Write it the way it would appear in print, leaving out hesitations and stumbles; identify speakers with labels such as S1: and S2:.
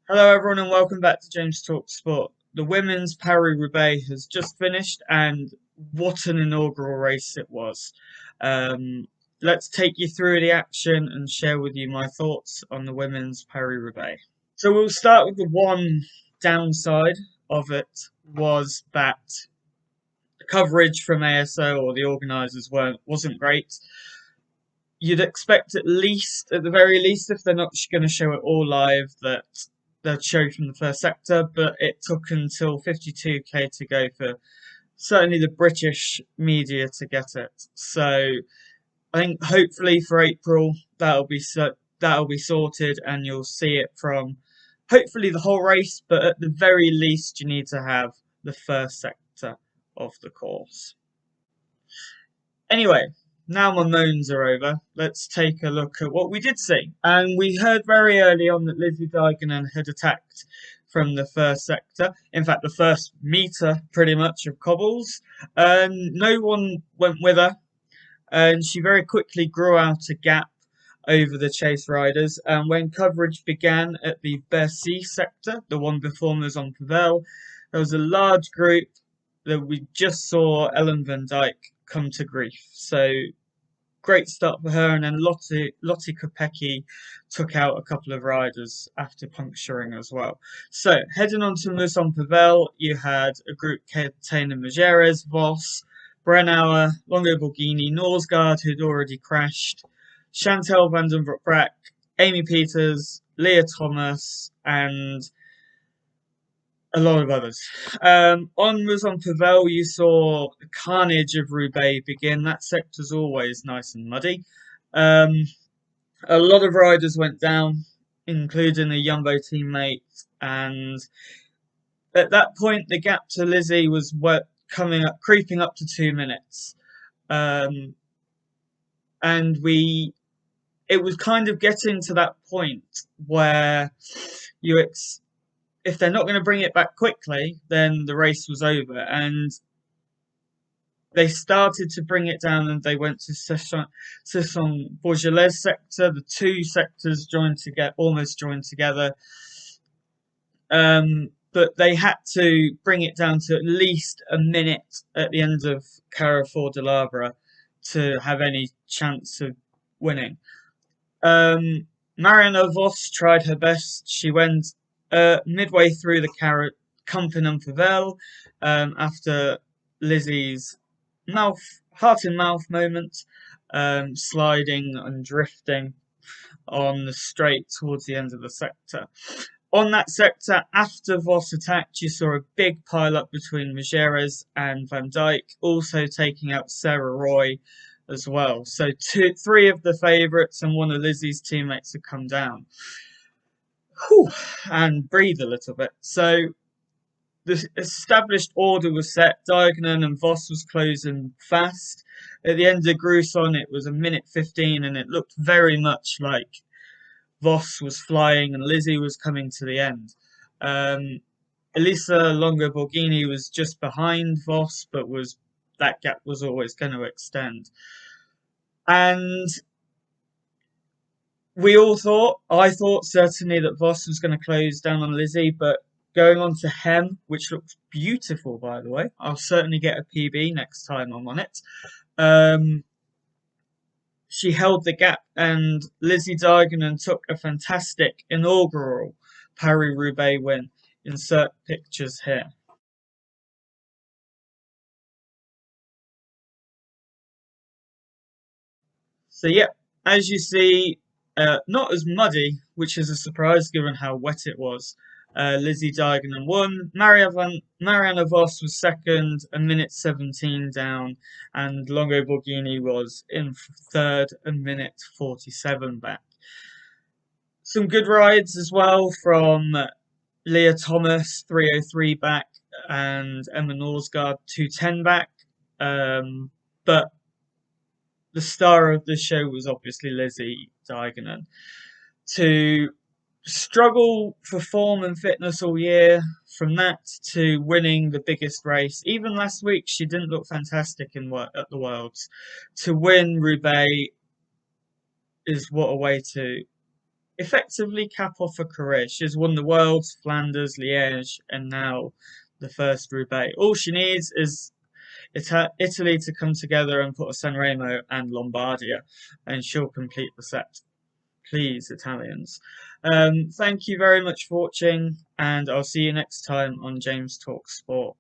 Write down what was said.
S1: Hello, everyone, and welcome back to James Talk Sport. The women's Paris Roubaix has just finished, and what an inaugural race it was. Um, let's take you through the action and share with you my thoughts on the women's Paris Roubaix. So, we'll start with the one downside of it was that the coverage from ASO or the organisers wasn't great. You'd expect at the very least, if they're not going to show it all live, that they'd show from the first sector, but it took until 52k to go for certainly the British media to get it. So I think hopefully for April that'll be sorted, and you'll see it from hopefully the whole race, but at the very least you need to have the first sector of the course. Anyway, now my moans are over, let's take a look at what we did see. And we heard very early on that Lizzie had attacked from the first sector. In fact, the first metre, pretty much, of cobbles. No one went with her, and she very quickly grew out a gap over the chase riders. And when coverage began at the Bercy sector, the one before Maison-Pavel, there was a large group that we just saw Ellen van Dijk come to grief. So great start for her, and then Lottie Kopecky took out a couple of riders after puncturing as well. So heading on to Maison-Pavel, you had a group containing Majerez, Voss, Brennauer, Longo Borghini, Norsgaard, who'd already crashed, Chantal van den Broek, Amy Peters, Leah Thomas, and a lot of others. On Maison-Pavel, you saw the carnage of Roubaix begin. That sector's always nice and muddy. A lot of riders went down, including a Jumbo teammate, and at that point, the gap to Lizzie was creeping up to 2 minutes, and it was kind of getting to that point where if they're not going to bring it back quickly, then the race was over. And they started to bring it down, and they went to Cesson-Bourgelais sector. The two sectors almost joined together. But they had to bring it down to at least a minute at the end of Carrefour de l'Arbre to have any chance of winning. Marianne Vos tried her best. She went midway through the Campinon-Pavel after Lizzie's heart and mouth moment, sliding and drifting on the straight towards the end of the sector. On that sector, after Vos attacked, you saw a big pile-up between Majerez and Van Dijk, also taking out Sarah Roy as well. So three of the favourites and one of Lizzie's teammates had come down. Whew, and breathe a little bit. So the established order was set. Diagonon and Vos was closing fast. At the end of Gruson, it was 1:15, and it looked very much like Vos was flying and Lizzie was coming to the end. Elisa Longo Borghini was just behind Vos, but that gap was always going to extend. And I thought certainly that Vos was going to close down on Lizzie, but going on to Hem, which looks beautiful, by the way. I'll certainly get a PB next time I'm on it. She held the gap, and Lizzie Diagonon took a fantastic inaugural Paris-Roubaix win. Insert pictures here. So yeah, as you see, not as muddy, which is a surprise given how wet it was. Lizzie Diagonon won. Marianne Vos was second, 1:17 down, and Longo Borghini was in third, 1:47 back. Some good rides as well from Leah Thomas, 3:03 back, and Emma Norsgaard, 2:10 back. But the star of the show was obviously Lizzie Diagonon. To struggle for form and fitness all year, from that to winning the biggest race. Even last week, she didn't look fantastic at the Worlds. To win Roubaix is what a way to effectively cap off her career. She's won the Worlds, Flanders, Liège, and now the first Roubaix. All she needs is Italy to come together and put a Sanremo and Lombardia, and she'll complete the set. Please, Italians. Thank you very much for watching, and I'll see you next time on James Talks Sport.